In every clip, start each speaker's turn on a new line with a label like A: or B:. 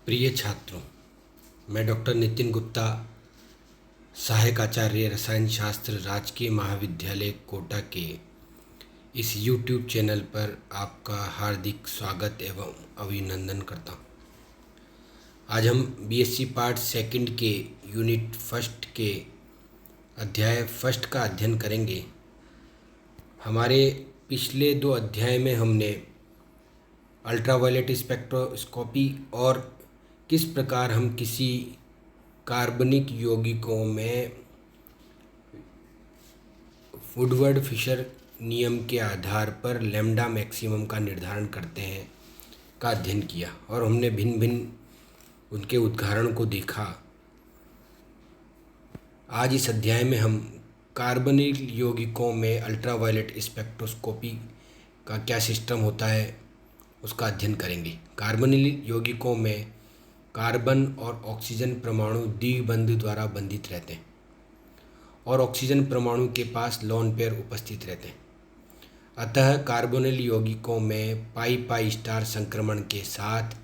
A: प्रिय छात्रों, मैं डॉक्टर नितिन गुप्ता, सहायक आचार्य रसायन शास्त्र, राजकीय महाविद्यालय कोटा के इस YouTube चैनल पर आपका हार्दिक स्वागत एवं अभिनंदन करता हूँ। आज हम बीएससी पार्ट सेकंड के यूनिट फर्स्ट के अध्याय फर्स्ट का अध्ययन करेंगे। हमारे पिछले 2 अध्याय में हमने अल्ट्रावायलेट स्पेक्ट्रोस्कोपी और किस प्रकार हम किसी कार्बनिक यौगिकों में वुडवर्ड फिशर नियम के आधार पर लैम्डा मैक्सिमम का निर्धारण करते हैं का अध्ययन किया और हमने भिन्न भिन्न उनके उदाहरण को देखा। आज इस अध्याय में हम कार्बनिक यौगिकों में अल्ट्रावायलेट स्पेक्ट्रोस्कोपी का क्या सिस्टम होता है उसका अध्ययन करेंगे। कार्बनिक यौगिकों में कार्बन और ऑक्सीजन परमाणु द्विबंध द्वारा बंधित रहते हैं और ऑक्सीजन परमाणु के पास लोन पेयर उपस्थित रहते हैं। अतः कार्बोनिल यौगिकों में पाई पाई स्टार संक्रमण के साथ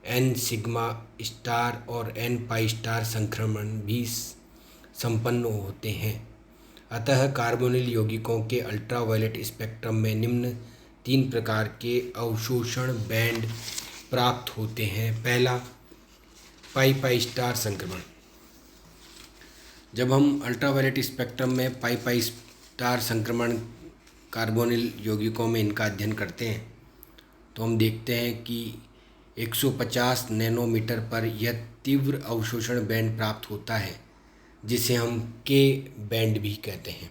A: एन सिग्मा स्टार और एन पाई स्टार संक्रमण भी संपन्न होते हैं। अतः कार्बोनिल यौगिकों के अल्ट्रावायलेट स्पेक्ट्रम में निम्न 3 प्रकार के अवशोषण बैंड प्राप्त होते हैं। पहला, पाई पाई स्टार संक्रमण। जब हम अल्ट्रावायलेट स्पेक्ट्रम में पाई पाई स्टार संक्रमण कार्बोनिल यौगिकों में इनका अध्ययन करते हैं तो हम देखते हैं कि 150 नैनोमीटर पर यह तीव्र अवशोषण बैंड प्राप्त होता है जिसे हम के बैंड भी कहते हैं।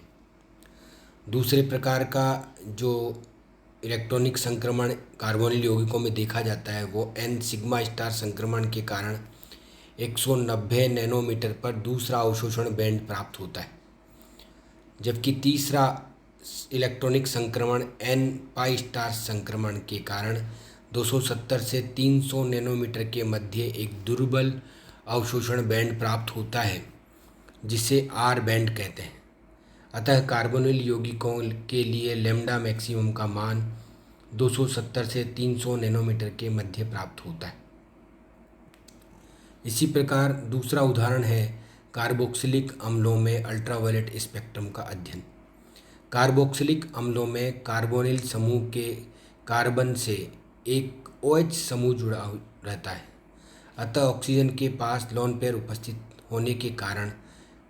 A: दूसरे प्रकार का जो इलेक्ट्रॉनिक संक्रमण कार्बोनिल यौगिकों में देखा जाता है वो एन सिग्मा स्टार संक्रमण के कारण 190 नैनोमीटर पर दूसरा अवशोषण बैंड प्राप्त होता है, जबकि तीसरा इलेक्ट्रॉनिक संक्रमण एन पाई स्टार संक्रमण के कारण 270 से 300 नैनोमीटर के मध्य एक दुर्बल अवशोषण बैंड प्राप्त होता है जिसे आर बैंड कहते हैं। अतः कार्बोनिल यौगिकों के लिए लैम्डा मैक्सिमम का मान 270 से 300 नैनोमीटर के मध्य प्राप्त होता है। इसी प्रकार दूसरा उदाहरण है कार्बोक्सिलिक अम्लों में अल्ट्रावायलेट स्पेक्ट्रम का अध्ययन। कार्बोक्सिलिक अम्लों में कार्बोनिल समूह के कार्बन से एक OH समूह जुड़ा रहता है। अतः ऑक्सीजन के पास लोन पेयर उपस्थित होने के कारण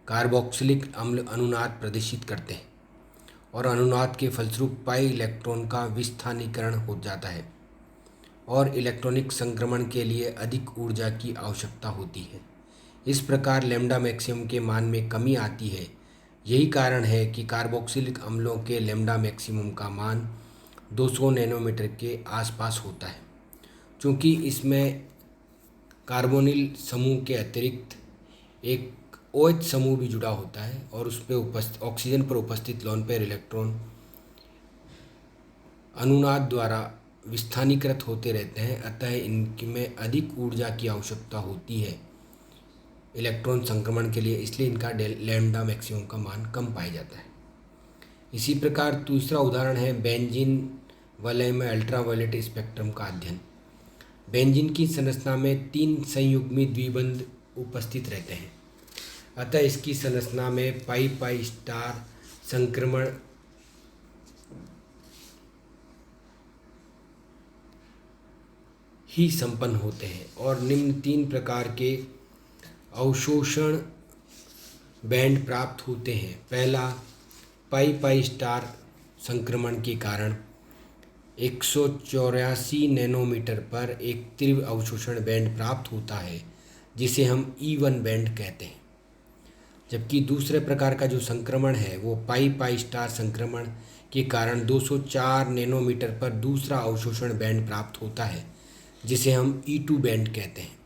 A: कार्बोक्सिलिक अम्ल अनुनाद प्रदर्शित करते हैं और अनुनाद के फलस्वरूप पाई इलेक्ट्रॉन का विस्थानीकरण हो जाता है और इलेक्ट्रॉनिक संक्रमण के लिए अधिक ऊर्जा की आवश्यकता होती है। इस प्रकार लैम्डा मैक्सिमम के मान में कमी आती है। यही कारण है कि कार्बोक्सिलिक अम्लों के लैम्डा मैक्सिमम का मान 200 नैनोमीटर के आसपास होता है। चूँकि इसमें कार्बोनिल समूह के अतिरिक्त एक OH समूह भी जुड़ा होता है और उस पर ऑक्सीजन पर उपस्थित लोन पेयर इलेक्ट्रॉन अनुनाद द्वारा विस्थानीकृत होते रहते हैं। अतः इनमें अधिक ऊर्जा की आवश्यकता होती है इलेक्ट्रॉन संक्रमण के लिए, इसलिए इनका लैम्डा मैक्सिमम का मान कम पाया जाता है। इसी प्रकार दूसरा उदाहरण है बेंजीन वलय में अल्ट्रावायलेट स्पेक्ट्रम का अध्ययन। बेंजीन की संरचना में 3 संयुग्मी द्विबंध उपस्थित रहते हैं। अतः इसकी संरचना में पाई पाई स्टार संक्रमण ही संपन्न होते हैं और निम्न 3 प्रकार के अवशोषण बैंड प्राप्त होते हैं। पहला, पाई पाई स्टार संक्रमण के कारण 184 नैनोमीटर पर एक तीव्र अवशोषण बैंड प्राप्त होता है जिसे हम E1 बैंड कहते हैं। जबकि दूसरे प्रकार का जो संक्रमण है वो पाई पाई स्टार संक्रमण के कारण 204 नैनोमीटर पर दूसरा अवशोषण बैंड प्राप्त होता है जिसे हम E2 बैंड कहते हैं।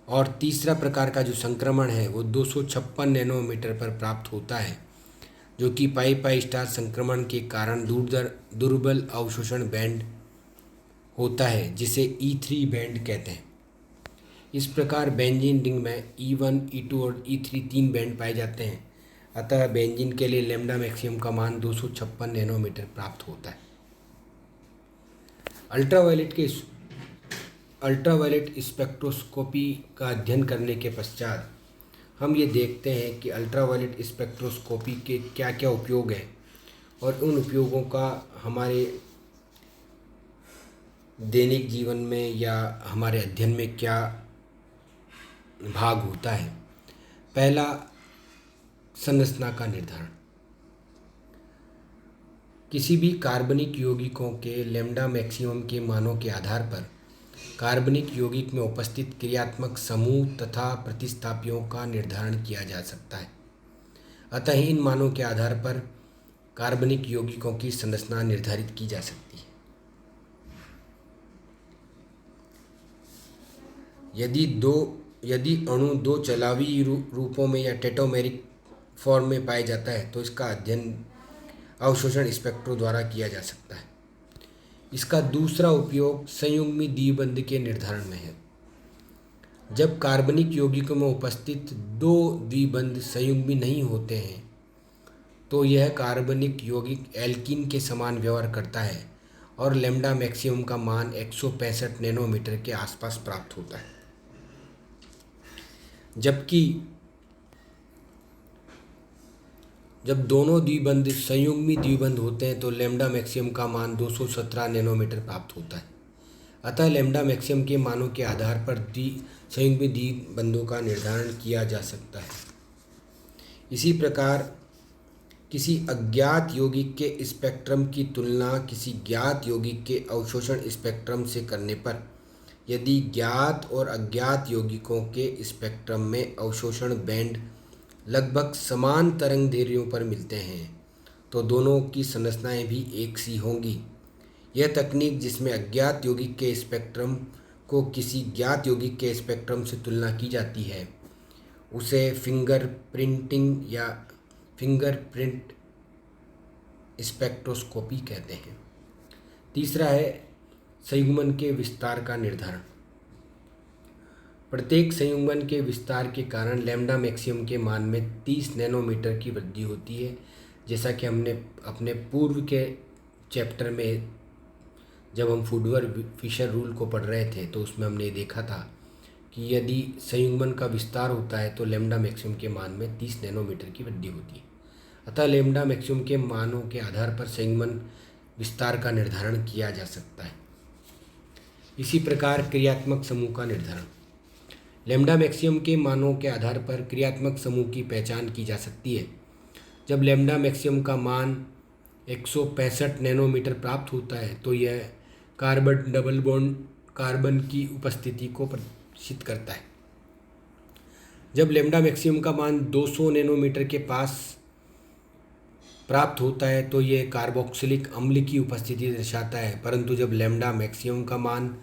A: और तीसरा प्रकार का जो संक्रमण है वो 256 नैनोमीटर पर प्राप्त होता है जो कि पाई पाई स्टार संक्रमण के कारण दुर्बल अवशोषण बैंड होता है जिसे E3 बैंड कहते हैं। इस प्रकार बेंजीन रिंग में E1, E2 और E3 3 बैंड पाए जाते हैं। अतः बेंजीन के लिए लैम्डा मैक्सिमम का मान 256 नैनोमीटर प्राप्त होता है। अल्ट्रावायलेट के अल्ट्रावायलेट स्पेक्ट्रोस्कोपी का अध्ययन करने के पश्चात हम ये देखते हैं कि अल्ट्रावायलेट स्पेक्ट्रोस्कोपी के क्या क्या उपयोग हैं और उन उपयोगों का हमारे दैनिक जीवन में या हमारे अध्ययन में क्या भाग होता है। पहला, संरचना का निर्धारण। किसी भी कार्बनिक यौगिकों के लैम्डा मैक्सिमम के मानों के आधार पर कार्बनिक यौगिक में उपस्थित क्रियात्मक समूह तथा प्रतिस्थापियों का निर्धारण किया जा सकता है। अतः इन मानों के आधार पर कार्बनिक यौगिकों की संरचना निर्धारित की जा सकती है। यदि अणु दो चलावी रूपों में या टेट्रामेरिक फॉर्म में पाया जाता है तो इसका अध्ययन अवशोषण स्पेक्ट्रो द्वारा किया जा सकता है। इसका दूसरा उपयोग संयुग्मी द्विबंध के निर्धारण में है। जब कार्बनिक यौगिकों में उपस्थित दो द्विबंध संयुग्मी नहीं होते हैं तो यह कार्बनिक यौगिक एल्कीन के समान व्यवहार करता है और लैम्डा मैक्सिमम का मान 165 नैनोमीटर के आसपास प्राप्त होता है। जबकि जब दोनों द्विबंध संयुग्मी द्विबंध होते हैं तो लैम्डा मैक्सिमम का मान 217 नैनोमीटर प्राप्त होता है। अतः लैम्डा मैक्सिमम के मानों के आधार पर संयुग्मी द्विबंधों का निर्धारण किया जा सकता है। इसी प्रकार किसी अज्ञात यौगिक के स्पेक्ट्रम की तुलना किसी ज्ञात यौगिक के अवशोषण स्पेक्ट्रम से करने पर यदि ज्ञात और अज्ञात यौगिकों के स्पेक्ट्रम में अवशोषण बैंड लगभग समान तरंग दैर्ध्यों पर मिलते हैं तो दोनों की संरचनाएं भी एक सी होंगी। यह तकनीक जिसमें अज्ञात यौगिक के स्पेक्ट्रम को किसी ज्ञात यौगिक के स्पेक्ट्रम से तुलना की जाती है उसे फिंगरप्रिंटिंग या फिंगरप्रिंट स्पेक्ट्रोस्कोपी कहते हैं। तीसरा है संयुग्मन के विस्तार का निर्धारण। प्रत्येक संयुग्मन के विस्तार के कारण लैम्डा मैक्सिमम के मान में 30 नैनोमीटर की वृद्धि होती है। जैसा कि हमने अपने पूर्व के चैप्टर में जब हम फुडवर फिशर रूल को पढ़ रहे थे तो उसमें हमने देखा था कि यदि संयुग्मन का विस्तार होता है तो लैम्डा मैक्सिमम के मान में 30 नैनोमीटर की वृद्धि होती है। अतः लैम्डा मैक्सिमम के मानों के आधार पर संयुग्मन विस्तार का निर्धारण किया जा सकता है। इसी प्रकार क्रियात्मक समूह का निर्धारण। लैम्डा मैक्सिमम के मानों के आधार पर क्रियात्मक समूह की पहचान की जा सकती है। जब लैम्डा मैक्सिमम का मान 165 नैनोमीटर प्राप्त होता है तो यह कार्बन डबल बॉन्ड कार्बन की उपस्थिति को प्रदर्शित करता है। जब लैम्डा मैक्सिमम का मान 200 नैनोमीटर के पास प्राप्त होता है तो यह कार्बोक्सिलिक अम्ल की उपस्थिति दर्शाता है। परंतु जब लैम्डा मैक्सिमम का मान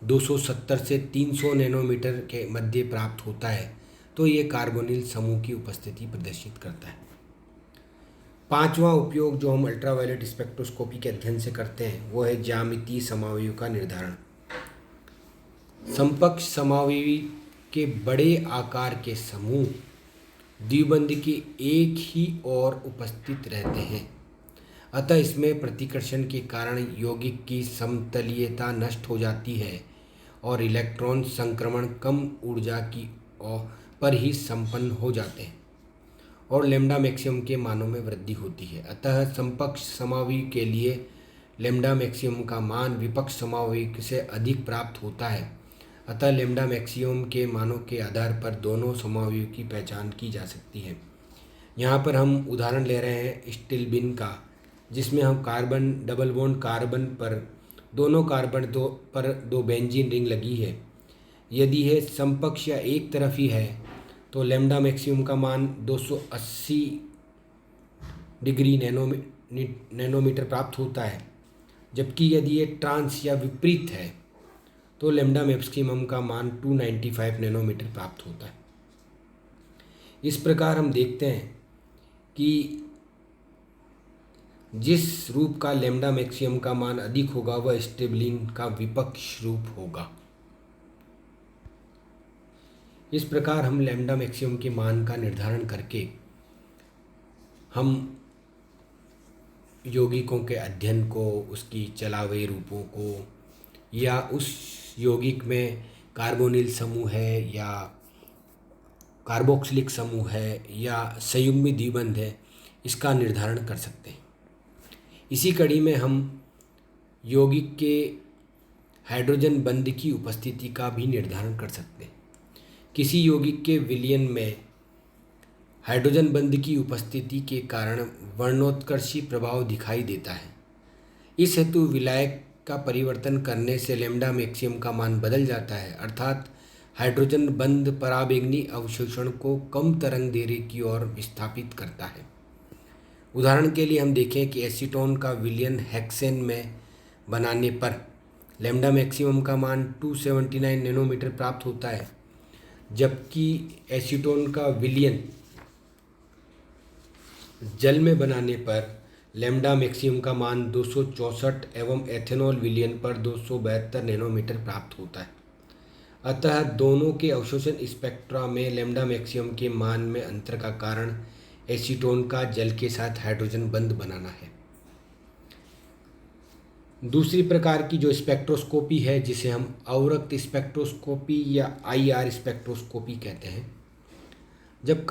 A: 270 से 300 नैनोमीटर के मध्य प्राप्त होता है तो ये कार्बोनिल समूह की उपस्थिति प्रदर्शित करता है। पांचवा उपयोग जो हम अल्ट्रावायलेट स्पेक्ट्रोस्कोपी के अध्ययन से करते हैं वो है ज्यामितीय समावयव का निर्धारण। समकक्ष समावयवी के बड़े आकार के समूह द्विबंध के एक ही ओर उपस्थित रहते हैं। अतः इसमें प्रतिकर्षण के कारण यौगिक की समतलीयता नष्ट हो जाती है और इलेक्ट्रॉन संक्रमण कम ऊर्जा की पर ही संपन्न हो जाते हैं और लैम्डा मैक्सिमम के मानों में वृद्धि होती है। अतः समकक्ष समावयवी के लिए लैम्डा मैक्सिमम का मान विपक्ष समावयवी से अधिक प्राप्त होता है। अतः लैम्डा मैक्सिमम के मानों के आधार पर दोनों समावयवी की पहचान की जा सकती है। यहाँ पर हम उदाहरण ले रहे हैं स्टिल्बिन का, जिसमें हम कार्बन डबल बॉन्ड कार्बन पर दोनों कार्बन पर दो बेंजीन रिंग लगी है। यदि यह समकक्ष या एक तरफी है तो लैम्डा मैक्सिमम का मान 280 डिग्री नैनोमीटर प्राप्त होता है। जबकि यदि ये ट्रांस या विपरीत है तो लैम्डा मैक्सिमम का मान 295 नैनोमीटर प्राप्त होता है। इस प्रकार हम देखते हैं कि जिस रूप का लैम्डा मैक्सिमम का मान अधिक होगा वह स्टिल्बिन का विपक्ष रूप होगा। इस प्रकार हम लैम्डा मैक्सिमम के मान का निर्धारण करके हम यौगिकों के अध्ययन को, उसकी चलावे रूपों को या उस यौगिक में कार्बोनिल समूह है या कार्बोक्सिलिक समूह है या संयुग्मी द्विबंध है, इसका निर्धारण कर सकते हैं। इसी कड़ी में हम यौगिक के हाइड्रोजन बंध की उपस्थिति का भी निर्धारण कर सकते हैं। किसी यौगिक के विलयन में हाइड्रोजन बंध की उपस्थिति के कारण वर्णोत्कर्षी प्रभाव दिखाई देता है। इस हेतु विलायक का परिवर्तन करने से लैम्ब्डा मैक्सिमम का मान बदल जाता है, अर्थात हाइड्रोजन बंध पराबैंगनी अवशोषण को कम तरंग दैर्ध्य की ओर विस्थापित करता है। उदाहरण के लिए हम देखें कि एसीटोन का विलयन हेक्सेन में बनाने पर लैम्ब्डा मैक्सिमम का मान 279 नैनोमीटर प्राप्त होता है, जबकि एसीटोन का विलयन जल में बनाने पर लैम्ब्डा मैक्सिमम का मान 264 एवं एथेनॉल विलयन पर 272 नैनोमीटर प्राप्त होता है। अतः दोनों के अवशोषण स्पेक्ट्रा में लैम्ब्डा मैक्सिमम के मान में अंतर का कारण एसीटोन का जल के साथ हाइड्रोजन बंध बनाना है। दूसरी प्रकार की जो स्पेक्ट्रोस्कोपी है, जिसे हम अवरक्त स्पेक्ट्रोस्कोपी या IR स्पेक्ट्रोस्कोपी कहते हैं, जब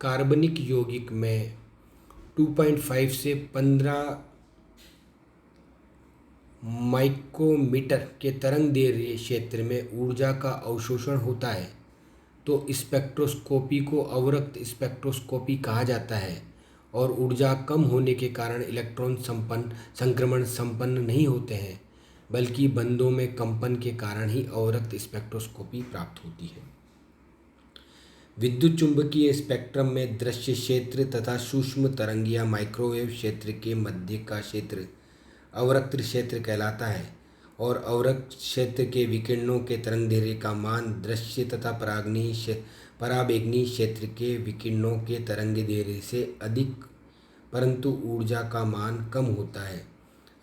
A: कार्बनिक यौगिक में 2.5 से 15 माइक्रोमीटर के तरंग दैर्ध्य क्षेत्र में ऊर्जा का अवशोषण होता है, तो स्पेक्ट्रोस्कोपी को अवरक्त स्पेक्ट्रोस्कोपी कहा जाता है और ऊर्जा कम होने के कारण इलेक्ट्रॉन संक्रमण संपन्न नहीं होते हैं, बल्कि बंधों में कंपन के कारण ही अवरक्त स्पेक्ट्रोस्कोपी प्राप्त होती है। विद्युत चुंबकीय स्पेक्ट्रम में दृश्य क्षेत्र तथा सूक्ष्म तरंग या माइक्रोवेव क्षेत्र के मध्य का क्षेत्र अवरक्त क्षेत्र कहलाता है और अवरक्त क्षेत्र के विकिरणों के तरंगदैर्ध्य का मान दृश्य तथा पराबैंगनी क्षेत्र के विकिरणों के तरंगदैर्ध्य से अधिक, परंतु ऊर्जा का मान कम होता है।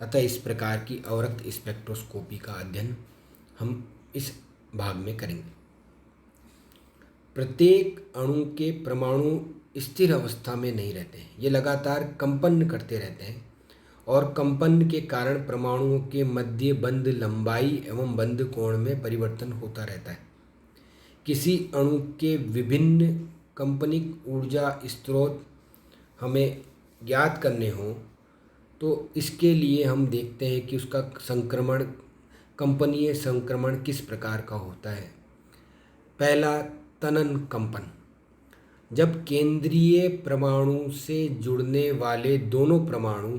A: अतः इस प्रकार की अवरक्त स्पेक्ट्रोस्कोपी का अध्ययन हम इस भाग में करेंगे। प्रत्येक अणु के परमाणु स्थिर अवस्था में नहीं रहते हैं, ये लगातार कंपन करते रहते हैं और कंपन के कारण परमाणुओं के मध्य बंध लंबाई एवं बंध कोण में परिवर्तन होता रहता है। किसी अणु के विभिन्न कंपनिक ऊर्जा स्रोत हमें ज्ञात करने हों तो इसके लिए हम देखते हैं कि उसका कंपनीय संक्रमण किस प्रकार का होता है। पहला, तनन कंपन। जब केंद्रीय परमाणु से जुड़ने वाले दोनों परमाणु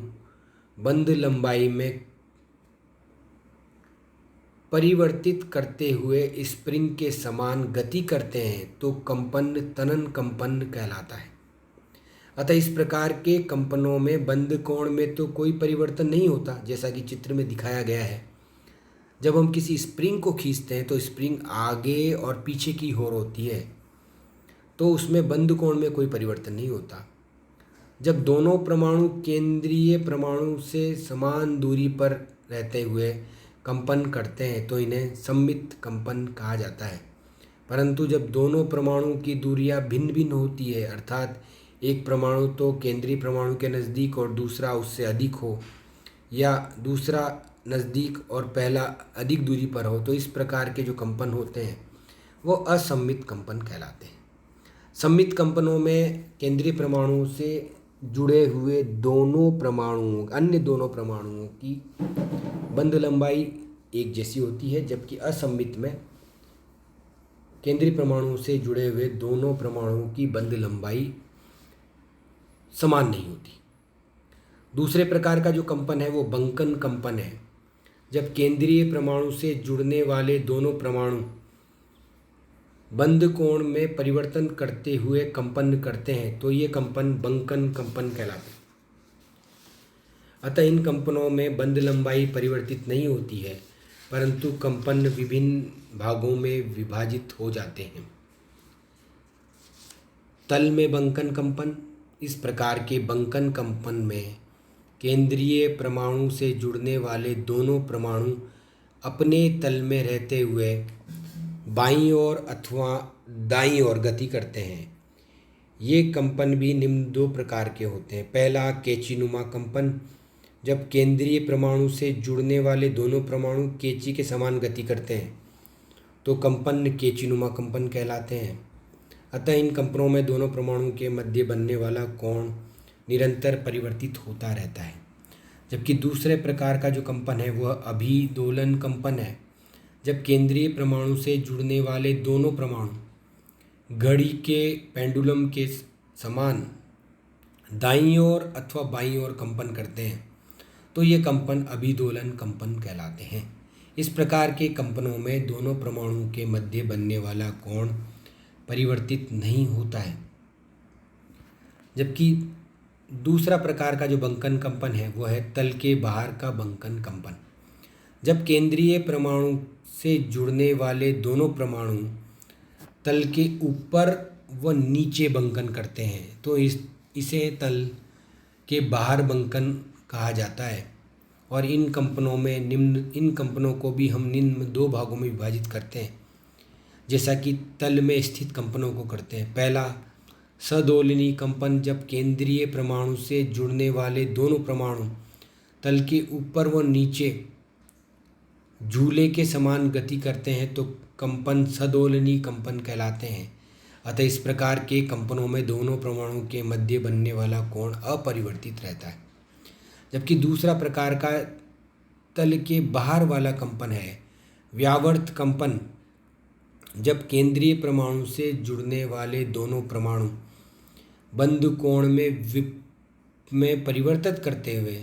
A: बंध लंबाई में परिवर्तित करते हुए स्प्रिंग के समान गति करते हैं तो कंपन तनन कंपन कहलाता है। अतः इस प्रकार के कंपनों में बंध कोण में तो कोई परिवर्तन नहीं होता, जैसा कि चित्र में दिखाया गया है। जब हम किसी स्प्रिंग को खींचते हैं तो स्प्रिंग आगे और पीछे की ओर होती है, तो उसमें बंध कोण में कोई परिवर्तन नहीं होता। जब दोनों परमाणु केंद्रीय परमाणु से समान दूरी पर रहते हुए कंपन करते हैं तो इन्हें सममित कंपन कहा जाता है। परंतु जब दोनों परमाणु की दूरियां भिन्न भिन्न होती है, अर्थात एक परमाणु तो केंद्रीय परमाणु के नज़दीक और दूसरा उससे अधिक हो, या दूसरा नज़दीक और पहला अधिक दूरी पर हो, तो इस प्रकार के जो कंपन होते हैं वो असममित कंपन कहलाते हैं। सममित कंपनों में केंद्रीय परमाणु से जुड़े हुए अन्य दोनों परमाणुओं की बंध लंबाई एक जैसी होती है, जबकि असममित में केंद्रीय परमाणु से जुड़े हुए दोनों परमाणुओं की बंध लंबाई समान नहीं होती। दूसरे प्रकार का जो कंपन है वो बंकन कंपन है। जब केंद्रीय परमाणु से जुड़ने वाले दोनों परमाणु बंध कोण में परिवर्तन करते हुए कंपन करते हैं तो ये कंपन बंकन कंपन कहलाते हैं। अतः इन कंपनों में बंध लंबाई परिवर्तित नहीं होती है, परंतु कंपन विभिन्न भागों में विभाजित हो जाते हैं। तल में बंकन कंपन। इस प्रकार के बंकन कंपन में केंद्रीय परमाणु से जुड़ने वाले दोनों परमाणु अपने तल में रहते हुए बाईं ओर अथवा दाईं ओर गति करते हैं। ये कंपन भी निम्न दो प्रकार के होते हैं। पहला, कैचीनुमा कंपन, जब केंद्रीय परमाणु से जुड़ने वाले दोनों परमाणु केची के समान गति करते हैं तो कंपन केचीनुमा कंपन कहलाते हैं। अतः इन कंपनों में दोनों परमाणुओं के मध्य बनने वाला कोण निरंतर परिवर्तित होता रहता है। जबकि दूसरे प्रकार का जो कंपन है वह अभिदोलन कंपन है, जब केंद्रीय परमाणु से जुड़ने वाले दोनों परमाणु घड़ी के पेंडुलम के समान दाईं ओर अथवा बाईं ओर कंपन करते हैं तो ये कंपन अभिदोलन कंपन कहलाते हैं। इस प्रकार के कंपनों में दोनों परमाणुओं के मध्य बनने वाला कोण परिवर्तित नहीं होता है। जबकि दूसरा प्रकार का जो बंकन कंपन है वह है तल के बाहर का बंकन कंपन। जब केंद्रीय परमाणु से जुड़ने वाले दोनों परमाणु तल के ऊपर व नीचे बंकन करते हैं तो इसे तल के बाहर बंकन कहा जाता है। और इन कंपनों को भी हम निम्न दो भागों में विभाजित करते हैं, जैसा कि तल में स्थित कंपनों को करते हैं। पहला सदोलनी कंपन, जब केंद्रीय परमाणु से जुड़ने वाले दोनों परमाणु तल के ऊपर व नीचे झूले के समान गति करते हैं तो कंपन सदोलनी कंपन कहलाते हैं। अतः इस प्रकार के कंपनों में दोनों परमाणुओं के मध्य बनने वाला कोण अपरिवर्तित रहता है। जबकि दूसरा प्रकार का तल के बाहर वाला कंपन है व्यावर्त कंपन, जब केंद्रीय परमाणु से जुड़ने वाले दोनों परमाणु बंद कोण में परिवर्तित करते हुए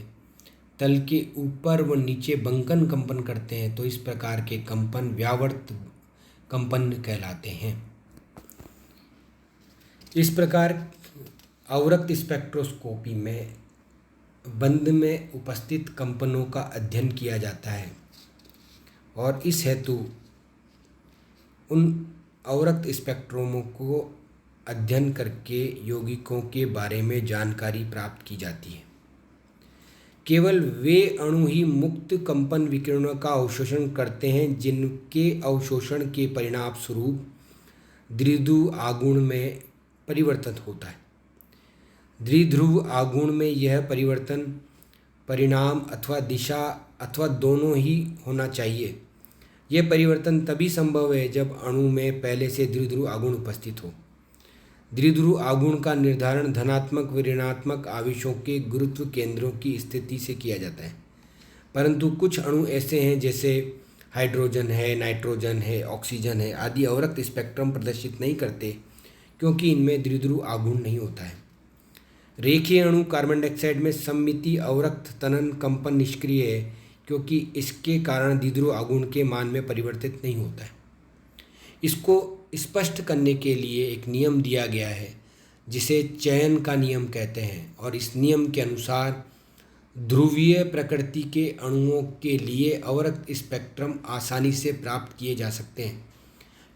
A: तल के ऊपर व नीचे बंकन कंपन करते हैं तो इस प्रकार के कंपन व्यावर्त कंपन कहलाते हैं। इस प्रकार अवरक्त स्पेक्ट्रोस्कोपी में बंद में उपस्थित कंपनों का अध्ययन किया जाता है और इस हेतु उन अवरक्त स्पेक्ट्रोमों को अध्ययन करके यौगिकों के बारे में जानकारी प्राप्त की जाती है। केवल वे अणु ही मुक्त कंपन विकिरणों का अवशोषण करते हैं जिनके अवशोषण के परिणाम स्वरूप द्विध्रुव आघूर्ण में परिवर्तन होता है। द्विध्रुव आघूर्ण में यह परिवर्तन परिणाम अथवा दिशा अथवा दोनों ही होना चाहिए। यह परिवर्तन तभी संभव है जब अणु में पहले से द्विध्रुव आघूर्ण उपस्थित हो। द्विध्रुव आघूर्ण का निर्धारण धनात्मक व ऋणात्मक आवेशों के गुरुत्व केंद्रों की स्थिति से किया जाता है, परंतु कुछ अणु ऐसे हैं जैसे हाइड्रोजन है, नाइट्रोजन है, ऑक्सीजन है आदि अवरक्त स्पेक्ट्रम प्रदर्शित नहीं करते क्योंकि इनमें द्विध्रुव आघूर्ण नहीं होता है। रेखीय अणु कार्बन डाइऑक्साइड में सममिति अवरक्त तनन कंपन निष्क्रिय है क्योंकि इसके कारण द्विध्रुव आघूर्ण के मान में परिवर्तित नहीं होता है। इसको स्पष्ट करने के लिए एक नियम दिया गया है जिसे चयन का नियम कहते हैं और इस नियम के अनुसार ध्रुवीय प्रकृति के अणुओं के लिए अवरक्त स्पेक्ट्रम आसानी से प्राप्त किए जा सकते हैं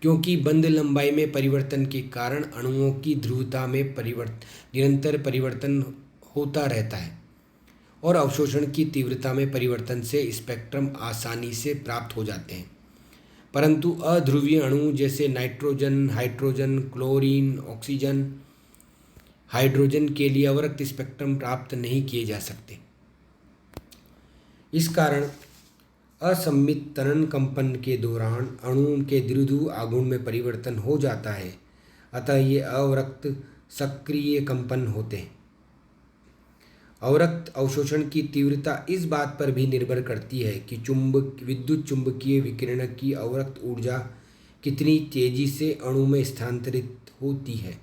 A: क्योंकि बंद लंबाई में परिवर्तन के कारण अणुओं की ध्रुवता में निरंतर परिवर्तन होता रहता है और अवशोषण की तीव्रता में परिवर्तन से स्पेक्ट्रम आसानी से प्राप्त हो जाते हैं। परंतु अध्रुवीय अणु जैसे nitrogen, hydrogen, chlorine, oxygen, hydrogen के लिए अवरक्त स्पेक्ट्रम प्राप्त नहीं किए जा सकते। इस कारण असममित तनन कंपन के दौरान अणु के द्विध्रुव आघूर्ण में परिवर्तन हो जाता है, अतः ये अवरक्त सक्रिय कंपन होते हैं। अवरक्त अवशोषण की तीव्रता इस बात पर भी निर्भर करती है कि विद्युत चुंबकीय विकिरण की अवरक्त ऊर्जा कितनी तेजी से अणु में स्थानांतरित होती है।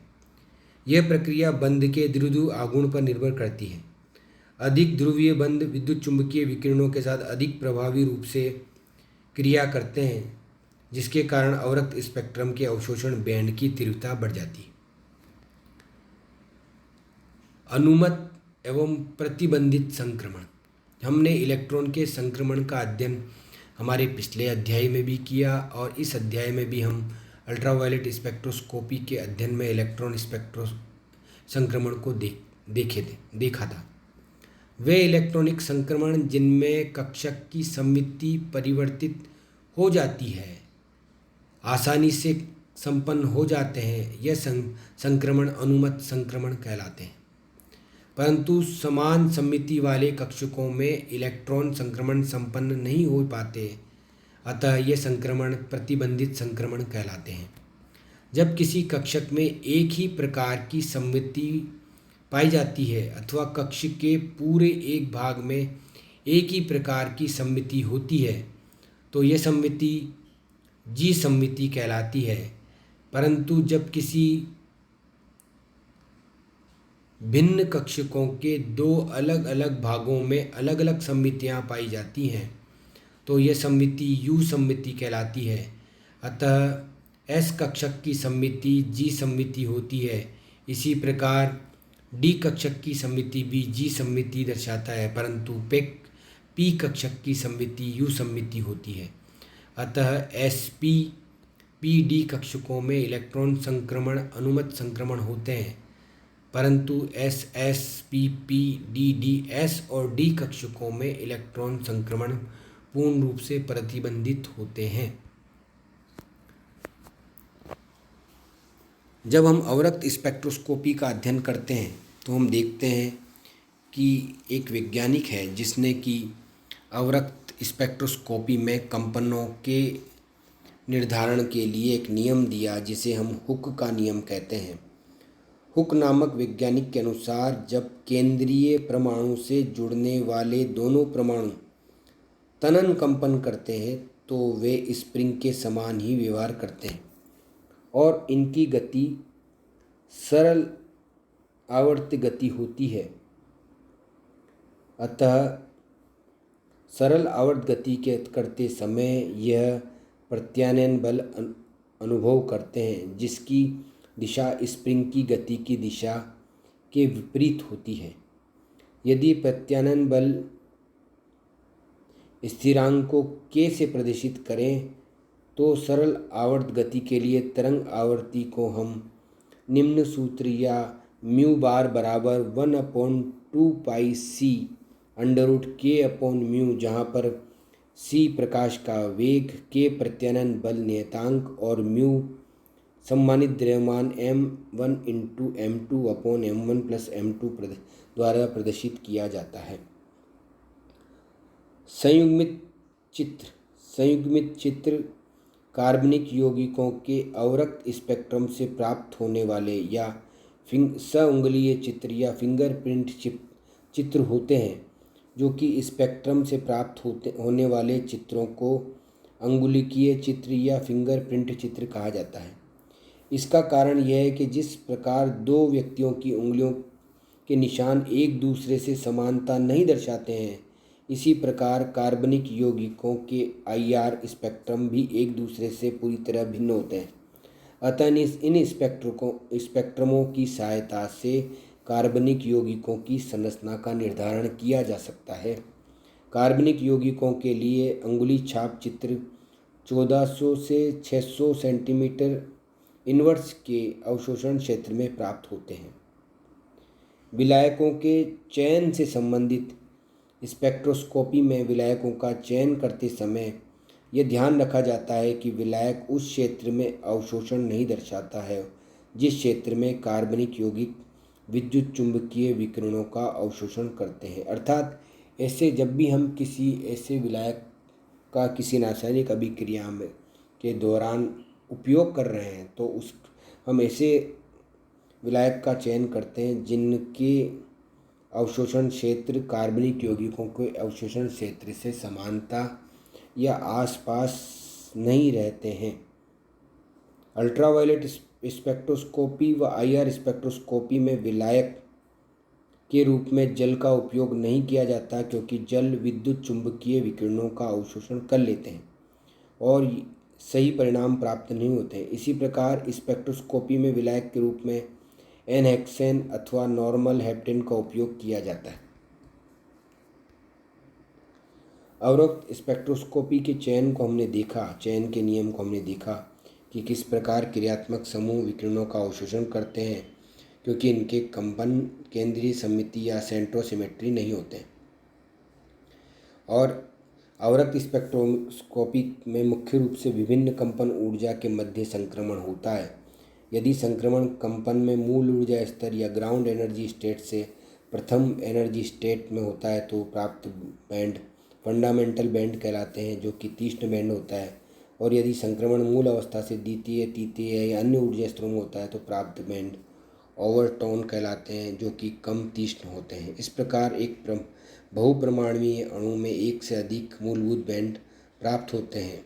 A: यह प्रक्रिया बंध के द्विध्रुव आघूर्ण पर निर्भर करती है। अधिक ध्रुवीय बंध विद्युत चुंबकीय विकिरणों के साथ अधिक प्रभावी रूप से क्रिया करते हैं, जिसके कारण अवरक्त स्पेक्ट्रम के अवशोषण बैंड की तीव्रता बढ़ जाती है। अनुमत एवं प्रतिबंधित संक्रमण। हमने इलेक्ट्रॉन के संक्रमण का अध्ययन हमारे पिछले अध्याय में भी किया और इस अध्याय में भी हम अल्ट्रावायलेट स्पेक्ट्रोस्कोपी के अध्ययन में इलेक्ट्रॉन संक्रमण को देखा था। वे इलेक्ट्रॉनिक संक्रमण जिनमें कक्षक की सममिति परिवर्तित हो जाती है आसानी से संपन्न हो जाते हैं। यह संक्रमण अनुमत संक्रमण कहलाते हैं। परंतु समान सममिति वाले कक्षकों में इलेक्ट्रॉन संक्रमण संपन्न नहीं हो पाते, अतः ये संक्रमण प्रतिबंधित संक्रमण कहलाते हैं। जब किसी कक्षक में एक ही प्रकार की सममिति पाई जाती है अथवा कक्ष के पूरे एक भाग में एक ही प्रकार की सममिति होती है तो यह सममिति जी सममिति कहलाती है। परंतु जब किसी भिन्न कक्षकों के दो अलग अलग भागों में अलग अलग सममितियाँ पाई जाती हैं तो यह सममिति यू सममिति कहलाती है। अतः एस कक्षक की सममिति जी सममिति होती है। इसी प्रकार डी कक्षक की सममिति भी जी सममिति दर्शाता है, परंतु पी कक्षक की सममिति यू सममिति होती है। अतः एस पी डी कक्षकों में इलेक्ट्रॉन संक्रमण अनुमत संक्रमण होते हैं, परंतु S P D D S और डी कक्षकों में इलेक्ट्रॉन संक्रमण पूर्ण रूप से प्रतिबंधित होते हैं। जब हम अवरक्त स्पेक्ट्रोस्कोपी का अध्ययन करते हैं तो हम देखते हैं कि एक वैज्ञानिक है जिसने कि अवरक्त स्पेक्ट्रोस्कोपी में कंपनों के निर्धारण के लिए एक नियम दिया जिसे हम हुक का नियम कहते हैं। हुक नामक वैज्ञानिक के अनुसार जब केंद्रीय परमाणु से जुड़ने वाले दोनों परमाणु तनन कंपन करते हैं तो वे स्प्रिंग के समान ही व्यवहार करते हैं और इनकी गति सरल आवर्त गति होती है। अतः सरल आवर्त गति के करते समय यह प्रत्यानयन बल अनुभव करते हैं जिसकी दिशा स्प्रिंग की गति की दिशा के विपरीत होती है। यदि प्रत्यानयन बल स्थिरांक को k से प्रदर्शित करें तो सरल आवर्त गति के लिए तरंग आवृत्ति को हम निम्न सूत्र या म्यू बार बराबर 1/2 पाई सी √k/μ, जहाँ पर c प्रकाश का वेग, k प्रत्यानयन बल नियतांक और म्यू सम्मानित द्रव्यमान m1 × m2/m1 + m2 द्वारा प्रदर्शित किया जाता है। संयुग्मित चित्र कार्बनिक यौगिकों के अवरक्त स्पेक्ट्रम से प्राप्त होने वाले या सउंगलीय चित्र या फिंगरप्रिंट चित्र होते हैं, जो कि स्पेक्ट्रम से प्राप्त होने वाले चित्रों को अंगुलिकीय चित्र या फिंगरप्रिंट चित्र कहा जाता है। इसका कारण यह है कि जिस प्रकार दो व्यक्तियों की उंगलियों के निशान एक दूसरे से समानता नहीं दर्शाते हैं, इसी प्रकार कार्बनिक यौगिकों के आईआर स्पेक्ट्रम भी एक दूसरे से पूरी तरह भिन्न होते हैं। अतः इन स्पेक्ट्रमों की सहायता से कार्बनिक यौगिकों की संरचना का निर्धारण किया जा सकता है। कार्बनिक यौगिकों के लिए अंगुली छाप चित्र 1400 से 600 सेंटीमीटर इनवर्स के अवशोषण क्षेत्र में प्राप्त होते हैं। विलायकों के चयन से संबंधित स्पेक्ट्रोस्कोपी में विलायकों का चयन करते समय यह ध्यान रखा जाता है कि विलायक उस क्षेत्र में अवशोषण नहीं दर्शाता है जिस क्षेत्र में कार्बनिक यौगिक विद्युत चुंबकीय विकिरणों का अवशोषण करते हैं। अर्थात ऐसे जब भी हम किसी ऐसे विलायक का किसी रासायनिक अभिक्रिया में के दौरान उपयोग कर रहे हैं तो हम ऐसे विलायक का चयन करते हैं जिनके अवशोषण क्षेत्र कार्बनिक यौगिकों के अवशोषण क्षेत्र से समानता या आसपास नहीं रहते हैं। अल्ट्रावायलेट स्पेक्ट्रोस्कोपी व आईआर स्पेक्ट्रोस्कोपी में विलायक के रूप में जल का उपयोग नहीं किया जाता क्योंकि जल विद्युत चुंबकीय विकिरणों का अवशोषण कर लेते हैं और सही परिणाम प्राप्त नहीं होते हैं। इसी प्रकार स्पेक्ट्रोस्कोपी में विलायक के रूप में एनहेक्सेन अथवा नॉर्मल हेप्टेन का उपयोग किया जाता है। अवरक्त स्पेक्ट्रोस्कोपी के चयन के नियम को हमने देखा कि किस प्रकार क्रियात्मक समूह विकिरणों का अवशोषण करते हैं क्योंकि इनके कंपन केंद्रीय सममिति या सेंट्रोसिमेट्री नहीं होते हैं। और अवरक्त स्पेक्ट्रोस्कोपी में मुख्य रूप से विभिन्न कंपन ऊर्जा के मध्य संक्रमण होता है। यदि संक्रमण कंपन में मूल ऊर्जा स्तर या ग्राउंड एनर्जी स्टेट से प्रथम एनर्जी स्टेट में होता है तो प्राप्त बैंड फंडामेंटल बैंड कहलाते हैं, जो कि तीक्ष्ण बैंड होता है। और यदि संक्रमण मूल अवस्था से द्वितीय, तृतीय या अन्य ऊर्जा स्तरों में होता है तो प्राप्त बैंड ओवरटोन कहलाते हैं, जो कि कम तीक्ष्ण होते हैं। इस प्रकार एक बहुपरमाणुवीय अणु में एक से अधिक मूलभूत बैंड प्राप्त होते हैं।